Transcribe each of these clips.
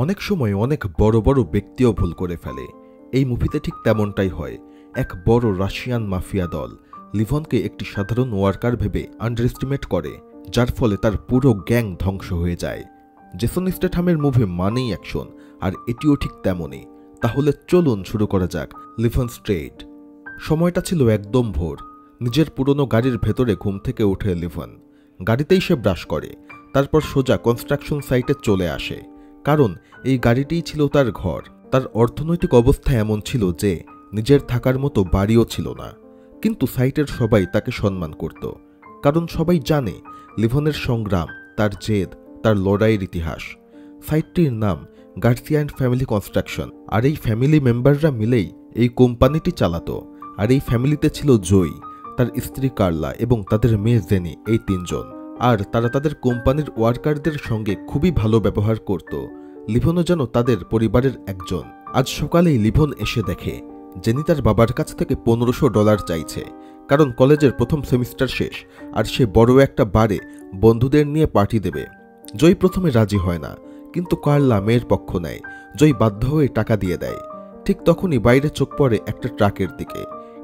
অনেক সময় অনেক বড় বড় ব্যক্তিও ভুল করে ফেলে। এই মুভিতে ঠিক তেমনটাই হয়। এক বড় রাশিয়ান মাফিয়া দল লিভনকে একটি সাধারণ ওয়ার্কার ভেবে আন্ডারএস্টিমেট করে, যার ফলে তার পুরো গ্যাং ধ্বংস হয়ে যায়। জেসন স্ট্যাথামের মুভি মানেই অ্যাকশন, আর এটিও ঠিক তেমনই। তাহলে চলুন শুরু করা যাক লিভন স্ট্রেট। সময়টা ছিল একদম ভোর। নিজের পুরনো গাড়ির ভেতরে ঘুম থেকে উঠে লিভন গাড়িতেই সে ব্রাশ করে, তারপর সোজা কনস্ট্রাকশন সাইটে চলে আসে। কারণ এই গাড়িটিই ছিল তার ঘর। তার অর্থনৈতিক অবস্থা এমন ছিল যে নিজের থাকার মতো বাড়িও ছিল না, কিন্তু সাইটের সবাই তাকে সম্মান করত। কারণ সবাই জানে লিভনের সংগ্রাম, তার জেদ, তার লড়াইয়ের ইতিহাস। সাইটটির নাম গার্সিয়া অ্যান্ড ফ্যামিলি কনস্ট্রাকশন, আর এই ফ্যামিলি মেম্বাররা মিলেই এই কোম্পানিটি চালাতো। আর এই ফ্যামিলিতে ছিল জয়ী, তার স্ত্রী কার্লা এবং তাদের মেয়ে জেনি, এই তিনজন। আর তারা তাদের কোম্পানির ওয়ার্কারদের সঙ্গে খুবই ভালো ব্যবহার করত। লিভনও যেন তাদের পরিবারের একজন। আজ সকালেই লিভন এসে দেখে জেনি তার বাবার কাছ থেকে $1500 চাইছে, কারণ কলেজের প্রথম সেমিস্টার শেষ আর সে বড় একটা বারে বন্ধুদের নিয়ে পার্টি দেবে। জয় প্রথমে রাজি হয় না, কিন্তু কার্লা মেয়ের পক্ষ নেয়। জয় বাধ্য হয়ে টাকা দিয়ে দেয়। ঠিক তখনই বাইরে চোখ পড়ে একটা ট্রাকের দিকে।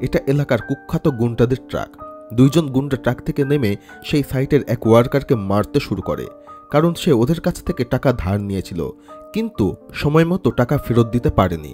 এটা এলাকার কুখ্যাত গুন্ডাদের ট্রাক। দুইজন গুন্ডা ট্রাক থেকে নেমে সেই সাইটের এক ওয়ার্কারকে মারতে শুরু করে, কারণ সে ওদের কাছ থেকে টাকা ধার নিয়েছিল, কিন্তু সময় মতো টাকা ফেরত দিতে পারেনি।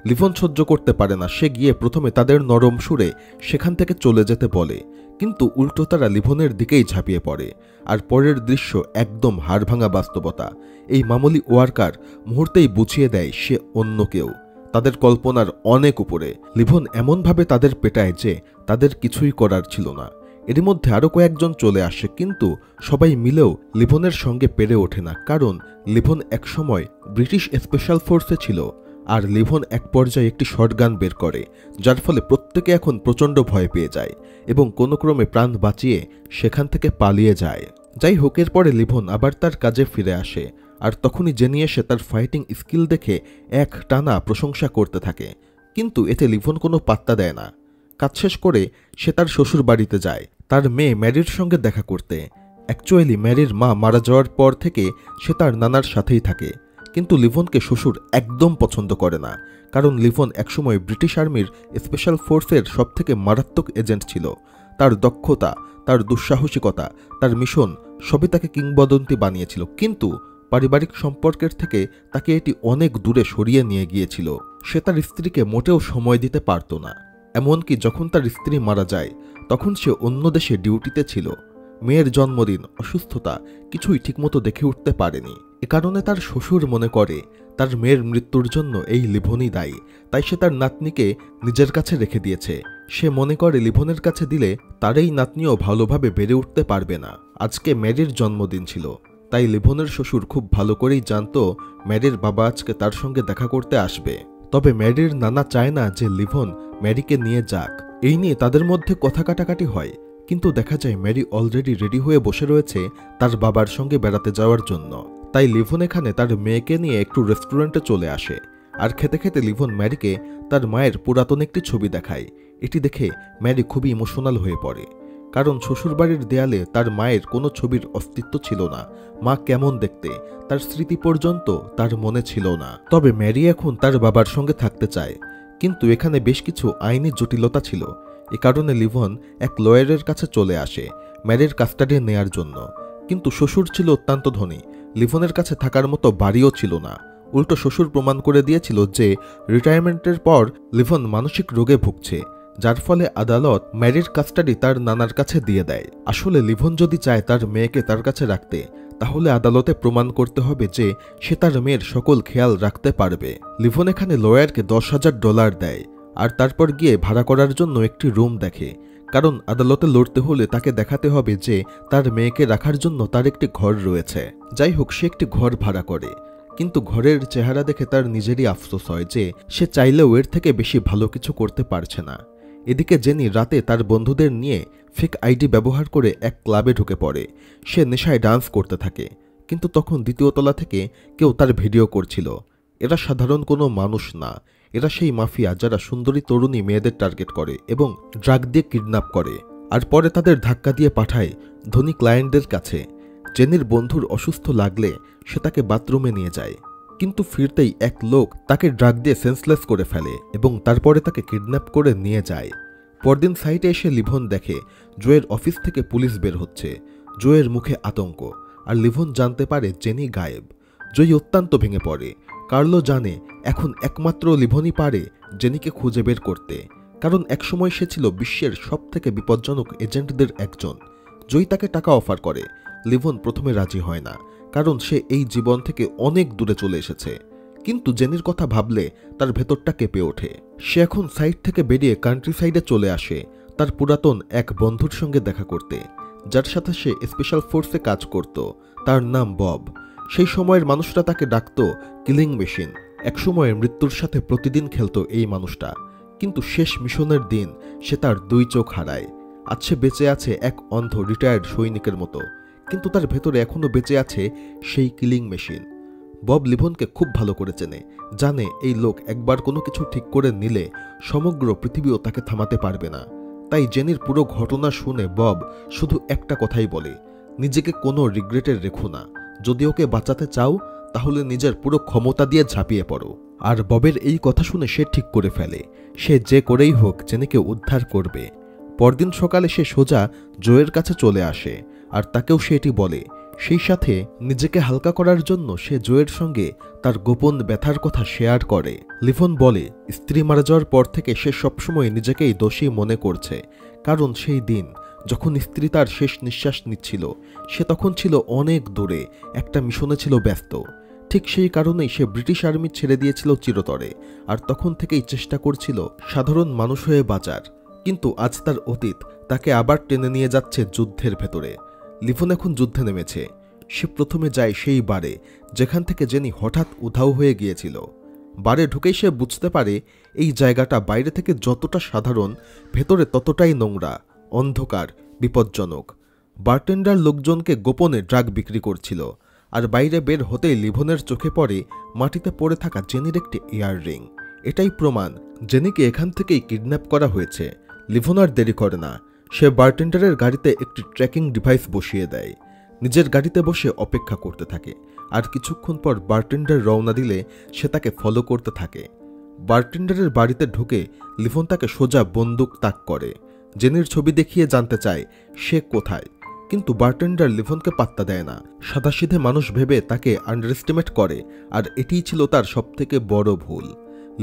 লিভন সহ্য করতে পারে না। সে গিয়ে প্রথমে তাদের নরম সুরে সেখান থেকে চলে যেতে বলে, কিন্তু উল্টো তারা লিভনের দিকেই ঝাঁপিয়ে পড়ে। আর পরের দৃশ্য একদম হাড়ভাঙা বাস্তবতা। এই মামুলি ওয়ার্কার মুহূর্তেই বুঝিয়ে দেয় সে অন্য কেউ, তাদের কল্পনার অনেক উপরে। লিভন এমনভাবে তাদের পেটায় যে তাদের কিছুই করার ছিল না। এর মধ্যে আরও কয়েকজন চলে আসে, কিন্তু সবাই মিলেও লিভনের সঙ্গে পেরে ওঠে না। কারণ লিভন একসময় ব্রিটিশ স্পেশাল ফোর্সে ছিল, আর লিভন এক পর্যায়ে একটি শটগান বের করে, যার ফলে প্রত্যেকে এখন প্রচণ্ড ভয় পেয়ে যায় এবং কোনো ক্রমে প্রাণ বাঁচিয়ে সেখান থেকে পালিয়ে যায়। যাই হোক, এরপরে লিভন আবার তার কাজে ফিরে আসে, আর তখনই জেনি এসে তার ফাইটিং স্কিল দেখে এক টানা প্রশংসা করতে থাকে। কিন্তু এতে লিভন কোনো পাত্তা দেয় না। কাজ শেষ করে সে তার শ্বশুর বাড়িতে যায় তার মেয়ে ম্যারির সঙ্গে দেখা করতে। অ্যাকচুয়ালি ম্যারির মা মারা যাওয়ার পর থেকে সে তার নানার সাথেই থাকে, কিন্তু লিভনকে শ্বশুর একদম পছন্দ করে না। কারণ লিভন একসময় ব্রিটিশ আর্মির স্পেশাল ফোর্সের সবথেকে মারাত্মক এজেন্ট ছিল। তার দক্ষতা, তার দুঃসাহসিকতা, তার মিশন সবই তাকে কিংবদন্তি বানিয়েছিল, কিন্তু পারিবারিক সম্পর্কের থেকে তাকে এটি অনেক দূরে সরিয়ে নিয়ে গিয়েছিল। সে তার স্ত্রীকে মোটেও সময় দিতে পারত না। এমনকি যখন তার স্ত্রী মারা যায় তখন সে অন্য দেশে ডিউটিতে ছিল। মেয়ের জন্মদিন, অসুস্থতা কিছুই ঠিকমতো দেখে উঠতে পারেনি। এ কারণে তার শ্বশুর মনে করে তার মেয়ের মৃত্যুর জন্য এই লিভনই দায়ী। তাই সে তার নাতনিকে নিজের কাছে রেখে দিয়েছে। সে মনে করে লিভনের কাছে দিলে তার এই নাতনিও ভালোভাবে বেড়ে উঠতে পারবে না। আজকে ম্যারির জন্মদিন ছিল, তাই লিভনের শ্বশুর খুব ভালো করেই জানত ম্যারির বাবা আজকে তার সঙ্গে দেখা করতে আসবে। তবে ম্যারির নানা চায় না যে লিভন ম্যারিকে নিয়ে যাক। এই নিয়ে তাদের মধ্যে কথা কাটাকাটি হয়, কিন্তু দেখা যায় ম্যারি অলরেডি রেডি হয়ে বসে রয়েছে তার বাবার সঙ্গে বেড়াতে যাওয়ার জন্য। তাই লিভন এখানে তার মেয়েকে নিয়ে একটু রেস্টুরেন্টে চলে আসে, আর খেতে খেতে লিভন ম্যারিকে তার মায়ের পুরাতন একটি ছবি দেখায়। এটি দেখে ম্যারি খুবই ইমোশনাল হয়ে পড়ে, কারণ শ্বশুরবাড়ির দেয়ালে তার মায়ের কোনো ছবির অস্তিত্ব ছিল না। মা কেমন দেখতে তার স্মৃতি পর্যন্ত তার মনে ছিল না। তবে ম্যারি এখন তার বাবার সঙ্গে থাকতে চায়, কিন্তু এখানে বেশ কিছু আইনি জটিলতা ছিল। এ কারণে লিভন এক লয়ারের কাছে চলে আসে ম্যারির কাস্টাডি নেয়ার জন্য। কিন্তু শ্বশুর ছিল অত্যন্ত ধনী, লিভনের কাছে থাকার মতো বাড়িও ছিল না। উল্টো শ্বশুর প্রমাণ করে দিয়েছিল যে রিটায়ারমেন্টের পর লিভন মানসিক রোগে ভুগছে, যার ফলে আদালত ম্যারির কাস্টাডি তার নানার কাছে দিয়ে দেয়। আসলে লিভন যদি চায় তার মেয়েকে তার কাছে রাখতে, তাহলে আদালতে প্রমাণ করতে হবে যে সে তার মেয়ের সকল খেয়াল রাখতে পারবে। লিভন এখানে লয়ারকে $10,000 দেয়, আর তারপর গিয়ে ভাড়া করার জন্য একটি রুম দেখে। কারণ আদালতে লড়তে হলে তাকে দেখাতে হবে যে তার মেয়েকে রাখার জন্য তার একটি ঘর রয়েছে। যাই হোক, সে একটি ঘর ভাড়া করে, কিন্তু ঘরের চেহারা দেখে তার নিজেরই আফসোস হয় যে সে চাইলেও এর থেকে বেশি ভালো কিছু করতে পারছে না। এদিকে জেনি রাতে তার বন্ধুদের নিয়ে ফেক আইডি ব্যবহার করে এক ক্লাবে ঢুকে পড়ে। সে নেশায় ডান্স করতে থাকে, কিন্তু তখন দ্বিতীয় তলা থেকে কেউ তার ভিডিও করছিল। এরা সাধারণ কোনো মানুষ না, এরা সেই মাফিয়া যারা সুন্দরী তরুণী মেয়েদের টার্গেট করে এবং ড্রাগ দিয়ে কিডন্যাপ করে, আর পরে তাদের ধাক্কা দিয়ে পাঠায় ধনী ক্লায়েন্টদের কাছে। জেনির বন্ধুর অসুস্থ লাগলে সে তাকে বাথরুমে নিয়ে যায়। কিন্তু ফিরতেই এক লোক তাকে ড্রাগ দিয়ে সেন্সলেস করে ফেলে এবং তারপরে তাকে কিডন্যাপ করে নিয়ে যায়। পরদিন সাইটে এসে লিভন দেখে জোয়ের অফিস থেকে পুলিশ বের হচ্ছে। জোয়ের মুখে আতঙ্ক, আর লিভন জানতে পারে জেনি গায়েব। জয় অত্যন্ত ভেঙে পড়ে। কার্লো জানে এখন একমাত্র লিভনই পারে জেনিকে খুঁজে বের করতে, কারণ একসময় সে ছিল বিশ্বের সবথেকে বিপজ্জনক এজেন্টদের একজন। জয় তাকে টাকা অফার করে। লিভন প্রথমে রাজি হয় না, কারণ সে এই জীবন থেকে অনেক দূরে চলে এসেছে। কিন্তু জেনির কথা ভাবলে তার ভেতরটা কেঁপে ওঠে। সে এখন সাইড থেকে বেরিয়ে কান্ট্রি সাইডে চলে আসে তার পুরাতন এক বন্ধুর সঙ্গে দেখা করতে, যার সাথে সে স্পেশাল ফোর্সে কাজ করত। তার নাম বব। সেই সময়ের মানুষরা তাকে ডাকত কিলিং মেশিন। একসময় মৃত্যুর সাথে প্রতিদিন খেলত এই মানুষটা, কিন্তু শেষ মিশনের দিন সে তার 2 চোখ হারায়। আজ সে বেঁচে আছে এক অন্ধ রিটায়ার্ড সৈনিকের মতো, কিন্তু তার ভেতরে এখনও বেঁচে আছে সেই কিলিং মেশিন। বব লিভনকে খুব ভালো করে চেনে, জানে এই লোক একবার কোনো কিছু ঠিক করে নিলে সমগ্র পৃথিবীও তাকে থামাতে পারবে না। তাই জেনির পুরো ঘটনা শুনে বব শুধু একটা কথাই বলে, নিজেকে কোনো রিগ্রেটের রেখো না। যদি ওকে বাঁচাতে চাও তাহলে নিজের পুরো ক্ষমতা দিয়ে ঝাঁপিয়ে পড়ো। আর ববের এই কথা শুনে সে ঠিক করে ফেলে, সে যে করেই হোক জেনিকে উদ্ধার করবে। পরদিন সকালে সে সোজা জোয়ের কাছে চলে আসে, আর তাকেও সে এটি বলে। সেই সাথে নিজেকে হালকা করার জন্য সে জোয়ের সঙ্গে তার গোপন ব্যথার কথা শেয়ার করে। লিভন বলে স্ত্রী মারা যাওয়ার পর থেকে সে সবসময় নিজেকেই দোষী মনে করছে, কারণ সেই দিন যখন স্ত্রী তার শেষ নিঃশ্বাস নিচ্ছিল সে তখন ছিল অনেক দূরে, একটা মিশনে ছিল ব্যস্ত। ঠিক সেই কারণেই সে ব্রিটিশ আর্মি ছেড়ে দিয়েছিল চিরতরে, আর তখন থেকেই চেষ্টা করছিল সাধারণ মানুষ হয়ে বাঁচার। কিন্তু আজ তার অতীত তাকে আবার টেনে নিয়ে যাচ্ছে যুদ্ধের ভেতরে। লিভন এখন যুদ্ধে নেমেছে। সে প্রথমে যায় সেই বারে যেখান থেকে জেনি হঠাৎ উধাও হয়ে গিয়েছিল। বারে ঢুকেই সে বুঝতে পারে এই জায়গাটা বাইরে থেকে যতটা সাধারণ, ভেতরে ততটাই নোংরা, অন্ধকার, বিপজ্জনক। বারটেন্ডার লোকজনকে গোপনে ড্রাগ বিক্রি করছিল, আর বাইরে বের হতেই লিভনের চোখে পড়ে মাটিতে পড়ে থাকা জেনির একটি ইয়াররিং। এটাই প্রমাণ জেনিকে এখান থেকেই কিডন্যাপ করা হয়েছে। লিভন আর দেরি করে না, সে বারটেন্ডারের গাড়িতে একটি ট্র্যাকিং ডিভাইস বসিয়ে দেয়। নিজের গাড়িতে বসে অপেক্ষা করতে থাকে, আর কিছুক্ষণ পর বারটেন্ডার রওনা দিলে সে তাকে ফলো করতে থাকে। বারটেন্ডারের বাড়িতে ঢুকে লিভন তাকে সোজা বন্দুক তাক করে। জেনির ছবি দেখিয়ে জানতে চায় সে কোথায়, কিন্তু বারটেন্ডার লিভনকে পাত্তা দেয় না। সাদাসিধে মানুষ ভেবে তাকে আন্ডারএস্টিমেট করে, আর এটিই ছিল তার সবথেকে বড় ভুল।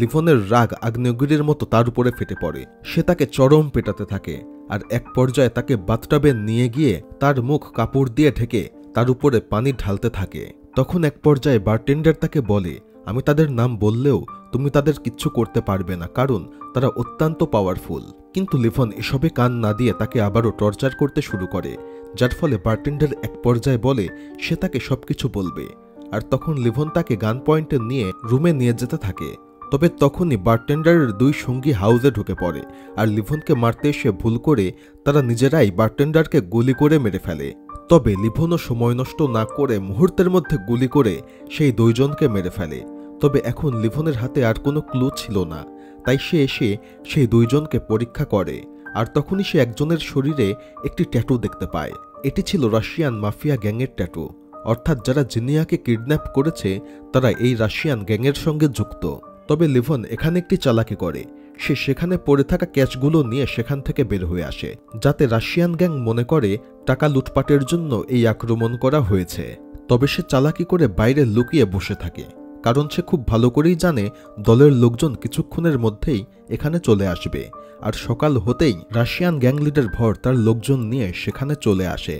লিভনের রাগ আগ্নেয়গিরির মতো তার উপরে ফেটে পড়ে। সে তাকে চরম পেটাতে থাকে, আর এক পর্যায়ে তাকে বাথটাবে নিয়ে গিয়ে তার মুখ কাপড় দিয়ে ঢেকে তার উপরে পানি ঢালতে থাকে। তখন এক পর্যায়ে বারটেন্ডার তাকে বলে, আমি তাদের নাম বললেও তুমি তাদের কিচ্ছু করতে পারবে না, কারণ তারা অত্যন্ত পাওয়ারফুল। কিন্তু লিভন এসবে কান না দিয়ে তাকে আবারও টর্চার করতে শুরু করে, যার ফলে বারটেন্ডার এক পর্যায়ে বলে সে তাকে সবকিছু বলবে। আর তখন লিভন তাকে গান পয়েন্টে নিয়ে রুমে নিয়ে যেতে থাকে। তবে তখনই বারটেন্ডারের 2 সঙ্গী হাউসে ঢুকে পড়ে, আর লিভনকে মারতে এসে ভুল করে তারা নিজেরাই বারটেন্ডারকে গুলি করে মেরে ফেলে। তবে লিভনও সময় নষ্ট না করে মুহূর্তের মধ্যে গুলি করে সেই 2 জনকে মেরে ফেলে। তবে এখন লিভনের হাতে আর কোনো ক্লু ছিল না, তাই সে এসে সেই 2 জনকে পরীক্ষা করে, আর তখনই সে একজনের শরীরে একটি ট্যাটু দেখতে পায়। এটি ছিল রাশিয়ান মাফিয়া গ্যাংয়ের ট্যাটু, অর্থাৎ যারা জিনিয়াকে কিডন্যাপ করেছে তারা এই রাশিয়ান গ্যাংয়ের সঙ্গে যুক্ত। তবে লিভন এখানে একটি চালাকি করে, সে সেখানে পড়ে থাকা ক্যাচগুলো নিয়ে সেখান থেকে বের হয়ে আসে, যাতে রাশিয়ান গ্যাং মনে করে টাকা লুটপাটের জন্য এই আক্রমণ করা হয়েছে। তবে সে চালাকি করে বাইরে লুকিয়ে বসে থাকে, কারণ সে খুব ভালো করেই জানে দলের লোকজন কিছুক্ষণের মধ্যেই এখানে চলে আসবে। আর সকাল হতেই রাশিয়ান গ্যাং লিডার ভর তার লোকজন নিয়ে সেখানে চলে আসে,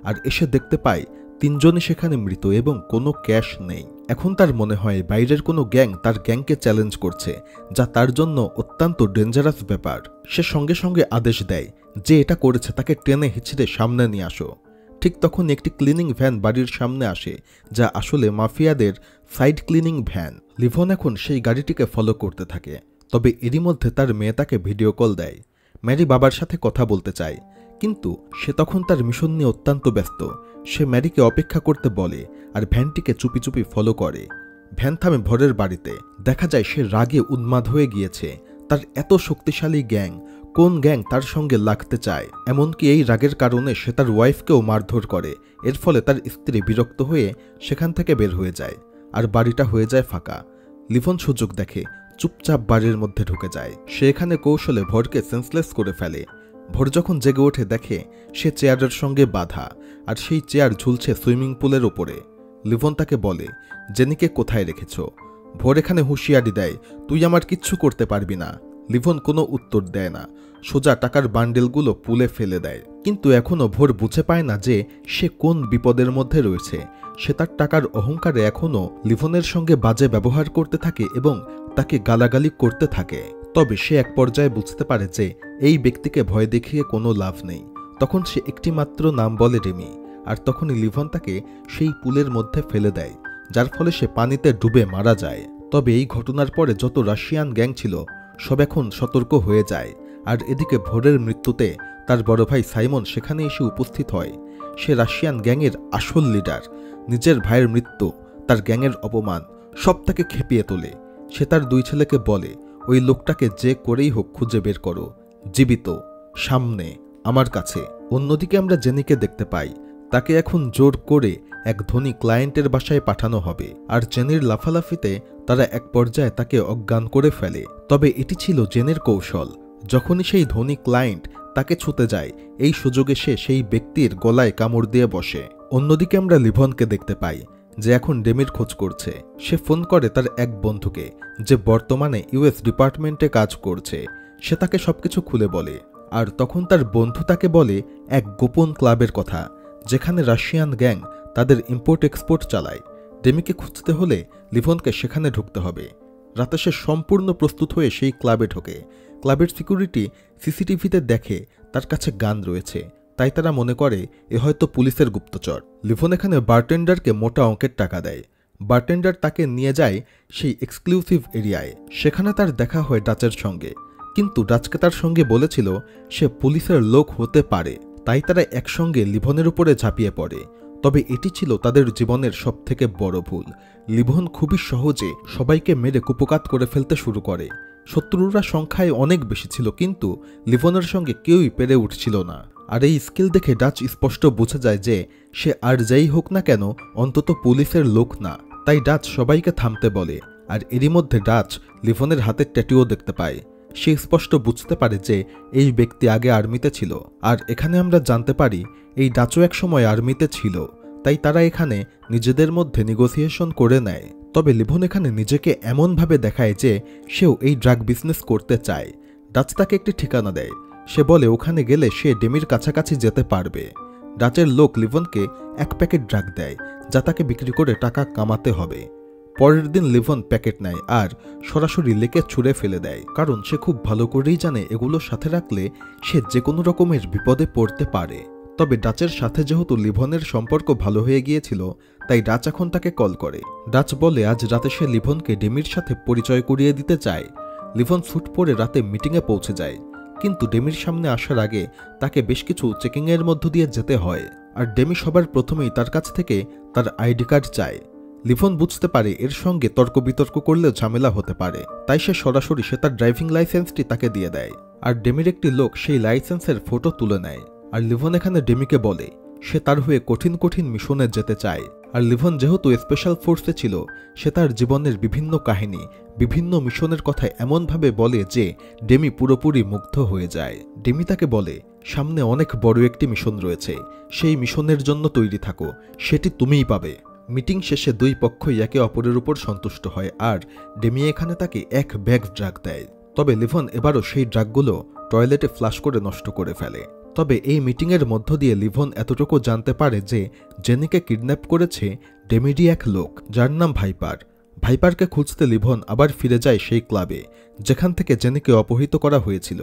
আর এসে দেখতে পায় 3 জনই সেখানে মৃত এবং কোনো ক্যাশ নেই। এখন তার মনে হয় বাইরের কোনো গ্যাং তার গ্যাংকে চ্যালেঞ্জ করছে, যা তার জন্য অত্যন্ত ডেঞ্জারাস ব্যাপার। সে সঙ্গে সঙ্গে আদেশ দেয় যে এটা করেছে তাকে টেনে হিঁচড়ে সামনে নিয়ে আসো। ঠিক তখন একটি ক্লিনিং ভ্যান বাড়ির সামনে আসে, যা আসলে মাফিয়াদের সাইড ক্লিনিং ভ্যান। লিভন এখন সেই গাড়িটিকে ফলো করতে থাকে। তবে এরই মধ্যে তার মেয়ে তাকে ভিডিও কল দেয়। ম্যারি বাবার সাথে কথা বলতে চায়, কিন্তু সে তখন তার মিশন নিয়ে অত্যন্ত ব্যস্ত। সে ম্যারিকে অপেক্ষা করতে বলে, আর ভ্যানটিকে চুপি চুপি ফলো করে। ভ্যান থামে ভরের বাড়িতে। দেখা যায় সে রাগে উন্মাদ হয়ে গিয়েছে। তার এত শক্তিশালী গ্যাং, কোন গ্যাং তার সঙ্গে লাগতে চায়? এমনকি এই রাগের কারণে সে তার ওয়াইফকেও মারধর করে। এর ফলে তার স্ত্রী বিরক্ত হয়ে সেখান থেকে বের হয়ে যায়। আর বাড়িটা হয়ে যায় ফাঁকা। লিভন সুযোগ দেখে চুপচাপ বাড়ির মধ্যে ঢুকে যায়। সে এখানে কৌশলে ভোরকে সেন্সলেস করে ফেলে। ভোর যখন জেগে ওঠে দেখে সে চেয়ারের সঙ্গে বাঁধা, আর সেই চেয়ার ঝুলছে সুইমিং পুলের ওপরে। লিভন তাকে বলে, জেনিকে কোথায় রেখেছ? ভোর এখানে হুঁশিয়ারি দেয়, তুই আমার কিচ্ছু করতে পারবি না। লিভন কোনো উত্তর দেয় না, সোজা টাকার বান্ডেলগুলো পুলে ফেলে দেয়। কিন্তু এখনও ভোর বুঝে পায় না যে সে কোন বিপদের মধ্যে রয়েছে। সে তার টাকার অহংকারে এখনও লিভনের সঙ্গে বাজে ব্যবহার করতে থাকে এবং তাকে গালাগালি করতে থাকে। তবে সে এক পর্যায়ে বুঝতে পারে যে এই ব্যক্তিকে ভয় দেখিয়ে কোনো লাভ নেই। তখন সে একটি মাত্র নাম বলে, রেমি। আর তখনই লিভন তাকে সেই পুলের মধ্যে ফেলে দেয়, যার ফলে সে পানিতে ডুবে মারা যায়। তবে এই ঘটনার পরে যত রাশিয়ান গ্যাং ছিল সব এখন সতর্ক হয়ে যায়। আর এদিকে ভোরের মৃত্যুতে তার বড় ভাই সাইমন সেখানে এসে উপস্থিত হয়। সে রাশিয়ান গ্যাংয়ের আসল লিডার। নিজের ভাইয়ের মৃত্যু, তার গ্যাংয়ের অপমান সব তাকে খেপিয়ে তোলে। সে তার দুই ছেলেকে বলে, ওই লোকটাকে যে করেই হোক খুঁজে বের করো, জীবিত, সামনে, আমার কাছে। অন্যদিকে আমরা জেনিকে দেখতে পাই। তাকে এখন জোর করে এক ধনী ক্লায়েন্টের বাসায় পাঠানো হবে। আর জেনির লাফালাফিতে তারা এক পর্যায়ে তাকে অজ্ঞান করে ফেলে। তবে এটি ছিল জেনের কৌশল। যখনই সেই ধনী ক্লায়েন্ট তাকে ছুতে যায়, এই সুযোগে সে সেই ব্যক্তির গলায় কামড় দিয়ে বসে। অন্যদিকে আমরা লিভনকে দেখতে পাই, যে এখন ডেমির খোঁজ করছে। সে ফোন করে তার এক বন্ধুকে, যে বর্তমানে ইউএস ডিপার্টমেন্টে কাজ করছে। সে তাকে সবকিছু খুলে বলে। আর তখন তার বন্ধু তাকে বলে এক গোপন ক্লাবের কথা, যেখানে রাশিয়ান গ্যাং তাদের ইম্পোর্ট এক্সপোর্ট চালায়। ডেমিকে খুঁজতে হলে লিভনকে সেখানে ঢুকতে হবে। রাতে সে সম্পূর্ণ প্রস্তুত হয়ে সেই ক্লাবে ঢোকে। ক্লাবের সিকিউরিটি সিসিটিভিতে দেখে তার কাছে গান রয়েছে, তাই তারা মনে করে এ হয়তো পুলিশের গুপ্তচর। লিভন এখানে বারটেন্ডারকে মোটা অঙ্কের টাকা দেয়। বারটেন্ডার তাকে নিয়ে যায় সেই এক্সক্লুসিভ এরিয়ায়। সেখানে তার দেখা হয় ডাচের সঙ্গে, কিন্তু ডাচকে তার সঙ্গে বলেছিল সে পুলিশের লোক হতে পারে। তাই তারা একসঙ্গে লিভনের উপরে ঝাঁপিয়ে পড়ে। তবে এটি ছিল তাদের জীবনের সবথেকে বড় ভুল। লিভন খুবই সহজে সবাইকে মেরে কুপকাত করে ফেলতে শুরু করে। শত্রুরা সংখ্যায় অনেক বেশি ছিল, কিন্তু লিভনের সঙ্গে কেউই পেরে উঠছিল না। আর এই স্কিল দেখে ডাচ স্পষ্ট বুঝে যায় যে সে আর যাই হোক না কেন অন্তত পুলিশের লোক না। তাই ডাচ সবাইকে থামতে বলে। আর এরই মধ্যে ডাচ লিভনের হাতের ট্যাটুও দেখতে পায়। সে স্পষ্ট বুঝতে পারে যে এই ব্যক্তি আগে আর্মিতে ছিল। আর এখানে আমরা জানতে পারি এই ডাচও এক সময় আর্মিতে ছিল। তাই তারা এখানে নিজেদের মধ্যে নেগোসিয়েশন করে নেয়। তবে লিভন এখানে নিজেকে এমনভাবে দেখায় যে সেও এই ড্রাগ বিজনেস করতে চায়। ডাচ তাকে একটি ঠিকানা দেয়। সে বলে ওখানে গেলে সে ডেমির কাছাকাছি যেতে পারবে। ডাচের লোক লিভনকে এক প্যাকেট ড্রাগ দেয়, যা তাকে বিক্রি করে টাকা কামাতে হবে। পরের দিন লিভন প্যাকেট নেয় আর সরাসরি লেকে ছুঁড়ে ফেলে দেয়, কারণ সে খুব ভালো করেই জানে এগুলো সাথে রাখলে সে যে কোনো রকমের বিপদে পড়তে পারে। তবে ডাচের সাথে যেহেতু লিভনের সম্পর্ক ভালো হয়ে গিয়েছিল, তাই ডাচ এখন তাকে কল করে। ডাচ বলে আজ রাতে সে লিভনকে ডেমির সাথে পরিচয় করিয়ে দিতে চায়। লিভন স্যুট পরে রাতে মিটিংয়ে পৌঁছে যায়, কিন্তু ডেমির সামনে আসার আগে তাকে বেশ কিছু চেকিংয়ের মধ্য দিয়ে যেতে হয়। আর ডেমি সবার প্রথমেই তার কাছ থেকে তার আইডি কার্ড চায়। লিভন বুঝতে পারে এর সঙ্গে তর্ক বিতর্ক করলেও ঝামেলা হতে পারে, তাই সে সরাসরি তার ড্রাইভিং লাইসেন্সটি তাকে দিয়ে দেয়। আর ডেমির একটি লোক সেই লাইসেন্সের ফটো তুলে নেয়। আর লিভন এখানে ডেমিকে বলে সে তার হয়ে কঠিন কঠিন মিশনে যেতে চায়। আর লিভন যেহেতু স্পেশাল ফোর্সে ছিল, সে তার জীবনের বিভিন্ন কাহিনী, বিভিন্ন মিশনের কথা এমনভাবে বলে যে ডেমি পুরোপুরি মুগ্ধ হয়ে যায়। ডেমি তাকে বলে সামনে অনেক বড় একটি মিশন রয়েছে, সেই মিশনের জন্য তৈরি থাকো, সেটি তুমিই পাবে। মিটিং শেষে দুই পক্ষই একে অপরের উপর সন্তুষ্ট হয়। আর ডেমি এখানে তাকে এক ব্যাগ ড্রাগ দেয়। তবে লিভন এবারও সেই ড্রাগগুলো টয়লেটে ফ্লাশ করে নষ্ট করে ফেলে। তবে এই মিটিংয়ের মধ্য দিয়ে লিভন এতটুকু জানতে পারে যে জেনিকে কিডন্যাপ করেছে ডেমিডি এক লোক, যার নাম ভাইপার। ভাইপারকে খুঁজতে লিভন আবার ফিরে যায় সেই ক্লাবে, যেখান থেকে জেনিকে অপহৃত করা হয়েছিল।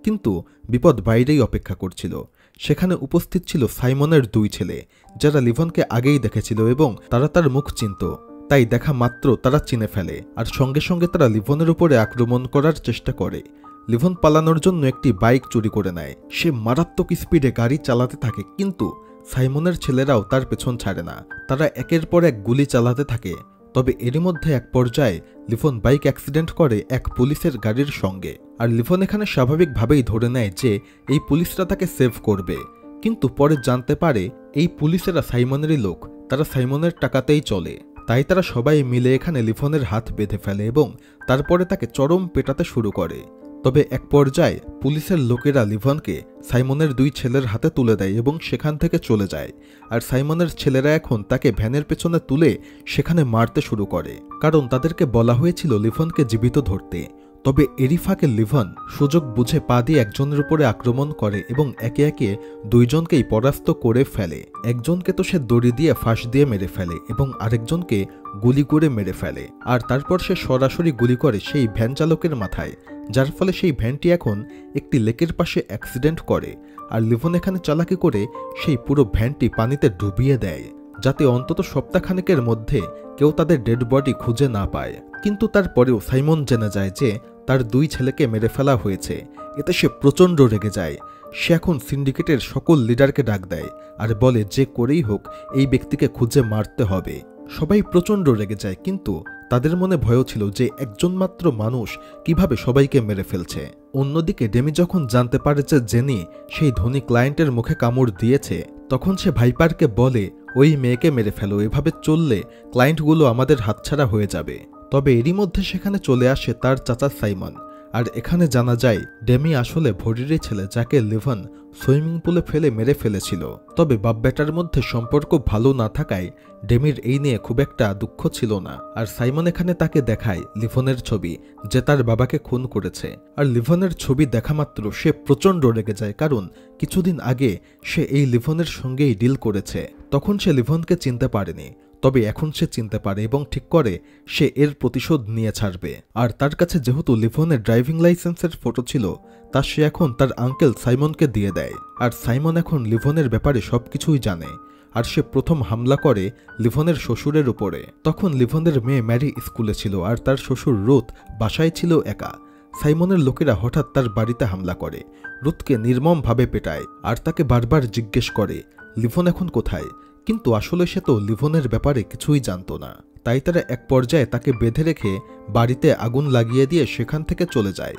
কিন্তু বিপদ বাইরেই অপেক্ষা করছিল। সেখানে উপস্থিত ছিল সাইমনের দুই ছেলে, যারা লিভনকে আগেই দেখেছিল এবং তারা তার মুখ চিনত। তাই দেখা মাত্র তারা চিনে ফেলে। আর সঙ্গে সঙ্গে তারা লিভনের উপরে আক্রমণ করার চেষ্টা করে। লিভন পালানোর জন্য একটি বাইক চুরি করে নেয়। সে মারাত্মক স্পিডে গাড়ি চালাতে থাকে, কিন্তু সাইমনের ছেলেরাও তার পেছন ছাড়ে না। তারা একের পর এক গুলি চালাতে থাকে। তবে এরই মধ্যে এক পর্যায়ে লিভন বাইক অ্যাক্সিডেন্ট করে এক পুলিশের গাড়ির সঙ্গে। আর লিভন এখানে স্বাভাবিকভাবেই ধরে নেয় যে এই পুলিশরা তাকে সেভ করবে। কিন্তু পরে জানতে পারে এই পুলিশেরা সাইমনেরই লোক, তারা সাইমনের টাকাতেই চলে। তাই তারা সবাই মিলে এখানে লিভনের হাত বেঁধে ফেলে এবং তারপরে তাকে চরম পেটাতে শুরু করে। তবে এক পর্যায়ে পুলিশের লোকেরা লিভনকে সাইমনের 2 ছেলের হাতে তুলে দেয় এবং সেখান থেকে চলে যায়। আর সাইমনের ছেলেরা এখন তাকে ভ্যানের পেছনে তুলে সেখানে মারতে শুরু করে, কারণ তাদেরকে বলা হয়েছিল লিভনকে জীবিত ধরতে। তবে এরই ফাঁকে লিভন সুযোগ বুঝে পা দিয়ে একজনের উপরে আক্রমণ করে এবং একে একে 2 জনকেই পরাস্ত করে ফেলে। একজনকে তো সে দড়ি দিয়ে ফাঁস দিয়ে মেরে ফেলে এবং আরেকজনকে গুলি করে মেরে ফেলে। আর তারপর সে সরাসরি গুলি করে সেই ভ্যান চালকের মাথায়, যার ফলে সেই ভ্যানটি এখন একটি লেকের পাশে অ্যাক্সিডেন্ট করে। আর লিভন এখানে চালাকি করে সেই পুরো ভ্যানটি পানিতে ডুবিয়ে দেয়, যাতে অন্তত সপ্তাহখানেকের মধ্যে কেউ তাদের ডেড বডি খুঁজে না পায়। কিন্তু তারপরেও সাইমন জেনে যায় যে তার 2 ছেলেকে মেরে ফেলা হয়েছে। এতে সে প্রচণ্ড রেগে যায়। সে এখন সিন্ডিকেটের সকল লিডারকে ডাক দেয় আর বলে যে করেই হোক এই ব্যক্তিকে খুঁজে মারতে হবে। সবাই প্রচণ্ড রেগে যায়, কিন্তু তাদের মনে ভয় ছিল যে একজন মাত্র মানুষ কিভাবে সবাইকে মেরে ফেলছে। অন্যদিকে ডেমি যখন জানতে পারে যে জেনি সেই ধনী ক্লায়েন্টের মুখে কামড় দিয়েছে, তখন সে ভাইপারকে বলে ওই মেয়েকে মেরে ফেলো, এভাবে চললে ক্লায়েন্টগুলো আমাদের হাতছাড়া হয়ে যাবে। তবে এরই মধ্যে সেখানে চলে আসে তার চাচা সাইমন। আর এখানে জানা যায় ডেমি আসলে ভরিরের ছেলে, যাকে লিভন সুইমিং পুলে ফেলে মেরে ফেলেছিল। তবে বাপ বেটার মধ্যে সম্পর্ক ভালো না থাকায় ডেমির এই নিয়ে খুব একটা দুঃখ ছিল না। আর সাইমন এখানে তাকে দেখায় লিভনের ছবি, যে তার বাবাকে খুন করেছে। আর লিভনের ছবি দেখা মাত্র সে প্রচণ্ড রেগে যায়, কারণ কিছুদিন আগে সে এই লিভনের সঙ্গেই ডিল করেছে। তখন সে লিভনকে চিনতে পারেনি, তবে এখন সে চিনতে পারে এবং ঠিক করে সে এর প্রতিশোধ নিয়ে ছাড়বে। আর তার কাছে যেহেতু লিভনের ড্রাইভিং লাইসেন্সের ফটো ছিল, তা সে এখন তার আঙ্কেল সাইমনকে দিয়ে দেয়। আর সাইমন এখন লিভনের ব্যাপারে সবকিছুই জানে। আর সে প্রথম হামলা করে লিভনের শ্বশুরের উপরে। তখন লিভনের মেয়ে ম্যারি স্কুলে ছিল আর তার শ্বশুর রুথ বাসায় ছিল একা। সাইমনের লোকেরা হঠাৎ তার বাড়িতে হামলা করে, রুথকে নির্মমভাবে পেটায় আর তাকে বারবার জিজ্ঞেস করে লিভন এখন কোথায়। কিন্তু আসলে সে তো লিভনের ব্যাপারে কিছুই জানত না। তাই তারা এক পর্যায়ে তাকে বেঁধে রেখে বাড়িতে আগুন লাগিয়ে দিয়ে সেখান থেকে চলে যায়।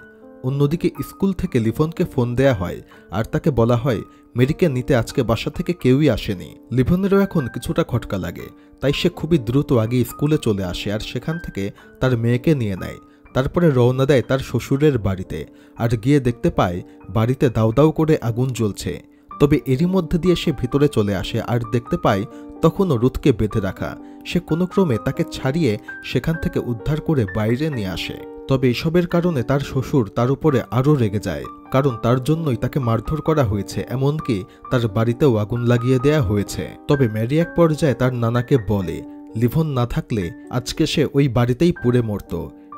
অন্যদিকে স্কুল থেকে লিভনকে ফোন দেয়া হয় আর তাকে বলা হয় মেরিকে নিতে আজকে বাসা থেকে কেউই আসেনি। লিভনেরও এখন কিছুটা খটকা লাগে, তাই সে খুবই দ্রুত আগে স্কুলে চলে আসে আর সেখান থেকে তার মেয়েকে নিয়ে নেয়। তারপরে রওনা দেয় তার শ্বশুরের বাড়িতে আর গিয়ে দেখতে পায় বাড়িতে দাউ দাউ করে আগুন জ্বলছে। তবে এরই মধ্যে দিয়ে সে ভিতরে চলে আসে আর দেখতে পায় তখনও রুথকে বেঁধে রাখা। সে কোনো ক্রমে তাকে ছাড়িয়ে সেখান থেকে উদ্ধার করে বাইরে নিয়ে আসে। তবে এসবের কারণে তার শ্বশুর তার উপরে আরও রেগে যায়, কারণ তার জন্যই তাকে মারধর করা হয়েছে, এমনকি তার বাড়িতেও আগুন লাগিয়ে দেয়া হয়েছে। তবে ম্যারি এক পর্যায়ে তার নানাকে বলে লিভন না থাকলে আজকে সে ওই বাড়িতেই পুড়ে মরত।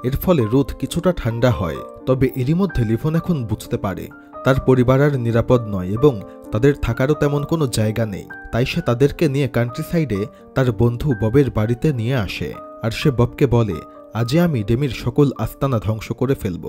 এর ফলে রুথ কিছুটা ঠান্ডা হয়। তবে এরই মধ্যে লিভন এখন বুঝতে পারে তার পরিবার আর নিরাপদ নয় এবং তাদের থাকারও তেমন কোনো জায়গা নেই। তাই সে তাদেরকে নিয়ে কান্ট্রি সাইডে তার বন্ধু ববের বাড়িতে নিয়ে আসে। আর সে ববকে বলে আজই আমি ডেমির সকল আস্তানা ধ্বংস করে ফেলব।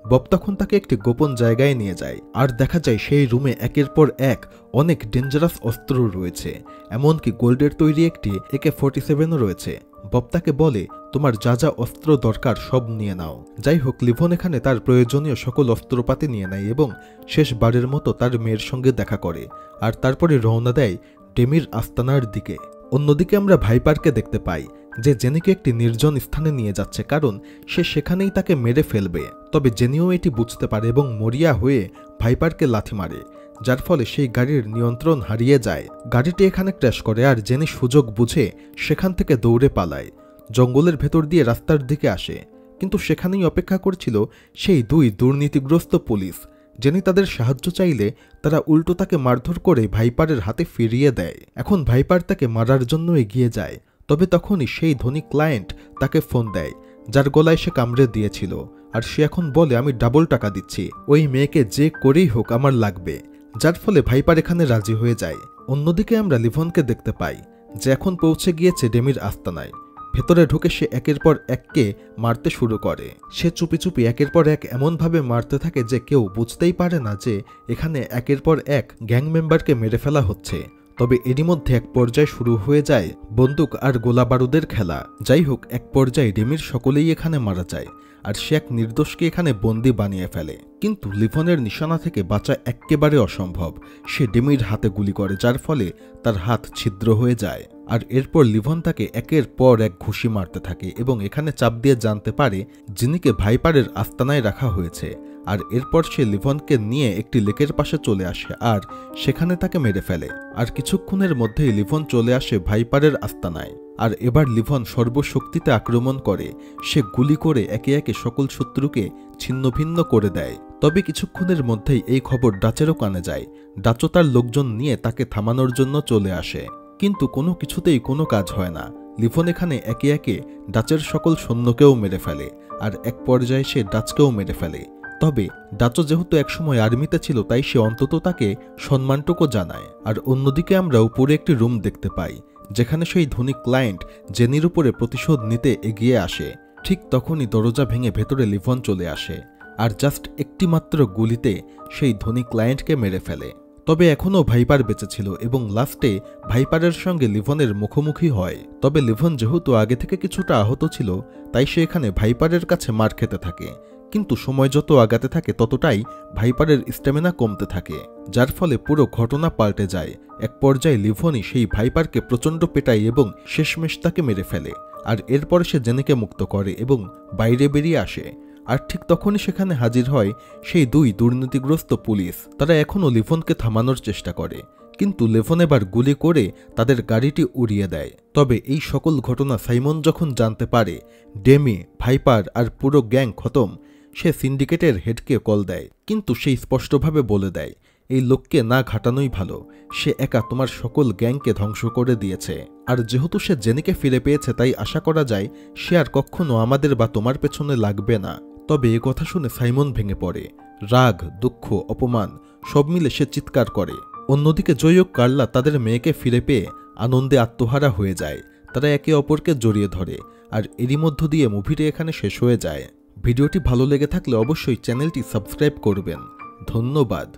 বব তখন তাকে একটি গোপন জায়গায় নিয়ে যায় আর দেখা যায় সেই রুমে একের পর এক অনেক ডেঞ্জারাস অস্ত্র রয়েছে, এমনকি গোল্ডের তৈরি একটি AK-47ও রয়েছে। বব তাকে বলে তোমার যা যা অস্ত্র দরকার সব নিয়ে নাও। যাই হোক, লিভন এখানে তার প্রয়োজনীয় সকল অস্ত্রপাতি নিয়ে নেয় এবং শেষবারের মতো তার মেয়ের সঙ্গে দেখা করে আর তারপরে রওনা দেয় ডেমির আস্তানার দিকে। অন্যদিকে আমরা ভাইপারকে দেখতে পাই যে জেনিকে একটি নির্জন স্থানে নিয়ে যাচ্ছে, কারণ সে সেখানেই তাকে মেরে ফেলবে। তবে জেনিও এটি বুঝতে পারে এবং মরিয়া হয়ে ভাইপারকে লাথি মারে, যার ফলে সেই গাড়ির নিয়ন্ত্রণ হারিয়ে যায়। গাড়িটি এখানে ক্র্যাশ করে আর জেনি সুযোগ বুঝে সেখান থেকে দৌড়ে পালায়। জঙ্গলের ভেতর দিয়ে রাস্তার দিকে আসে, কিন্তু সেখানেই অপেক্ষা করছিল সেই 2 দুর্নীতিগ্রস্ত পুলিশ। জেনি তাদের সাহায্য চাইলে তারা উল্টো তাকে মারধর করে ভাইপারের হাতে ফিরিয়ে দেয়। এখন ভাইপার তাকে মারার জন্য এগিয়ে যায়, তবে তখনই সেই ধনী ক্লায়েন্ট তাকে ফোন দেয় যার গলায় সে কামড়ে দিয়েছিল। আর সে এখন বলে আমি ডাবল টাকা দিচ্ছি, ওই মেয়েকে যে করেই হোক আমার লাগবে, যার ফলে ভাইপার এখানে রাজি হয়ে যায়। অন্যদিকে আমরা লিভনকে দেখতে পাই যে এখন পৌঁছে গিয়েছে ডেমির আস্তানায়। ভেতরে ঢুকে সে একের পর এককে মারতে শুরু করে। সে চুপি চুপি একের পর এক এমনভাবে মারতে থাকে যে কেউ বুঝতেই পারে না যে এখানে একের পর এক গ্যাং মেম্বারকে মেরে ফেলা হচ্ছে। তবে এরই মধ্যে এক পর্যায়ে শুরু হয়ে যায় বন্দুক আর গোলা বারুদের খেলা। যাই হোক, এক পর্যায়ে ডেমির সকলেই এখানে মারা যায় আর সে এক নির্দোষকে এখানে বন্দি বানিয়ে ফেলে। কিন্তু লিভনের নিশানা থেকে বাঁচা একেবারে অসম্ভব। সে ডেমির হাতে গুলি করে, যার ফলে তার হাত ছিদ্র হয়ে যায়। আর এরপর লিভন তাকে একের পর এক ঘুষি মারতে থাকে এবং এখানে চাপ দিয়ে জানতে পারে জিনিকে ভাইপারের আস্তানায় রাখা হয়েছে। আর এরপর সে লিভনকে নিয়ে একটি লেকের পাশে চলে আসে আর সেখানে তাকে মেরে ফেলে। আর কিছুক্ষণের মধ্যেই লিভন চলে আসে ভাইপারের আস্তানায়। আর এবার লিভন সর্বশক্তিতে আক্রমণ করে। সে গুলি করে একে একে সকল শত্রুকে ছিন্নভিন্ন করে দেয়। তবে কিছুক্ষণের মধ্যেই এই খবর ডাচেরও কানে যায়। ডাচও তার লোকজন নিয়ে তাকে থামানোর জন্য চলে আসে, কিন্তু কোনো কিছুতেই কোনো কাজ হয় না। লিভন এখানে একে একে ডাচের সকল সৈন্যকেও মেরে ফেলে আর এক পর্যায়ে সে ডাচকেও মেরে ফেলে। তবে ডাচও যেহেতু একসময় আর্মিতে ছিল, তাই সে অন্তত তাকে সম্মানটুকু জানায়। আর অন্যদিকে আমরা উপরে একটি রুম দেখতে পাই, যেখানে সেই ধনী ক্লায়েন্ট জেনির উপরে প্রতিশোধ নিতে এগিয়ে আসে। ঠিক তখনই দরজা ভেঙে ভেতরে লিভন চলে আসে আর জাস্ট একটি মাত্র গুলিতে সেই ধনী ক্লায়েন্টকে মেরে ফেলে। তবে এখনও ভাইপার বেঁচে ছিল এবং লাস্টে ভাইপারের সঙ্গে লিভনের মুখোমুখি হয়। তবে লিভন যেহেতু আগে থেকে কিছুটা আহত ছিল, তাই সে এখানে ভাইপারের কাছে মার খেতে থাকে। কিন্তু সময় যত আগাতে থাকে ততটাই ভাইপারের স্ট্যামিনা কমতে থাকে, যার ফলে পুরো ঘটনা পাল্টে যায়। এক পর্যায়ে লিভনই সেই ভাইপারকে প্রচণ্ড পেটায় এবং শেষমেশ তাকে মেরে ফেলে। আর এরপর সে জেনিকে মুক্ত করে এবং বাইরে বেরিয়ে আসে। আর ঠিক তখনই সেখানে হাজির হয় সেই দুই দুর্নীতিগ্রস্ত পুলিশ। তারা এখনও লিভনকে থামানোর চেষ্টা করে, কিন্তু লিভন এবার গুলি করে তাদের গাড়িটি উড়িয়ে দেয়। তবে এই সকল ঘটনা সাইমন যখন জানতে পারে ডেমি, ভাইপার আর পুরো গ্যাং খতম, সে সিন্ডিকেটের হেডকে কল দেয়। কিন্তু সে স্পষ্টভাবে বলে দেয় এই লোককে না ঘাটানোই ভালো, সে একা তোমার সকল গ্যাংকে ধ্বংস করে দিয়েছে। আর যেহেতু সে জেনিকে ফিরে পেয়েছে, তাই আশা করা যায় সে আর কখনো আমাদের বা তোমার পেছনে লাগবে না। তবে এ কথা শুনে সাইমন ভেঙে পড়ে। রাগ, দুঃখ, অপমান সব মিলে সে চিৎকার করে। অন্যদিকে জয় ও কার্লা তাদের মেয়েকে ফিরে পেয়ে আনন্দে আত্মহারা হয়ে যায়। তারা একে অপরকে জড়িয়ে ধরে। আর এরই মধ্য দিয়ে মুভিটি এখানে শেষ হয়ে যায়। ভিডিওটি ভালো লেগে থাকলে অবশ্যই চ্যানেলটি সাবস্ক্রাইব করবেন। ধন্যবাদ।